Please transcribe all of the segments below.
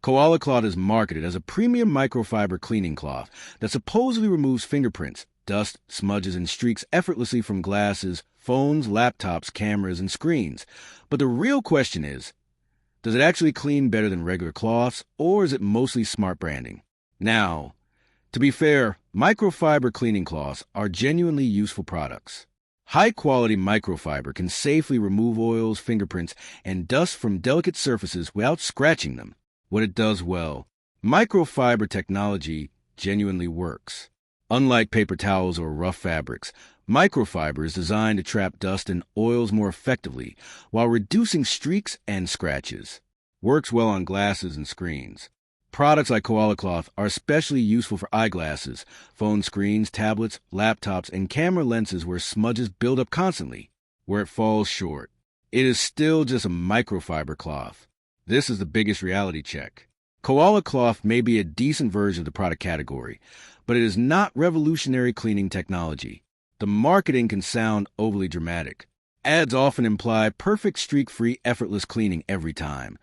KoalaCloth is marketed as a premium microfiber cleaning cloth that supposedly removes fingerprints, dust, smudges, and streaks effortlessly from glasses, phones, laptops, cameras, and screens. But the real question is, does it actually clean better than regular cloths, or is it mostly smart branding? Now, to be fair, microfiber cleaning cloths are genuinely useful products. High-quality microfiber can safely remove oils, fingerprints, and dust from delicate surfaces without scratching them. What it does well, microfiber technology genuinely works. Unlike paper towels or rough fabrics, microfiber is designed to trap dust and oils more effectively while reducing streaks and scratches. Works well on glasses and screens. Products like KoalaCloth are especially useful for eyeglasses, phone screens, tablets, laptops, and camera lenses where smudges build up constantly. Where it falls short, it is still just a microfiber cloth. This is the biggest reality check. KoalaCloth may be a decent version of the product category, but it is not revolutionary cleaning technology. The marketing can sound overly dramatic. Ads often imply perfect streak-free, effortless cleaning every time.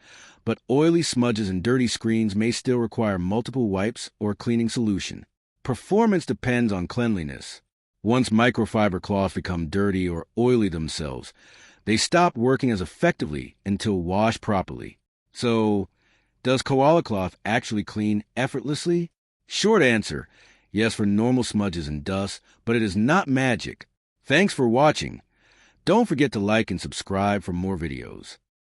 But oily smudges and dirty screens may still require multiple wipes or cleaning solution. Performance depends on cleanliness. Once microfiber cloths become dirty or oily themselves, they stop working as effectively until washed properly. So, does KoalaCloth actually clean effortlessly? Short answer, yes for normal smudges and dust, but it is not magic. Thanks for watching. Don't forget to like and subscribe for more videos.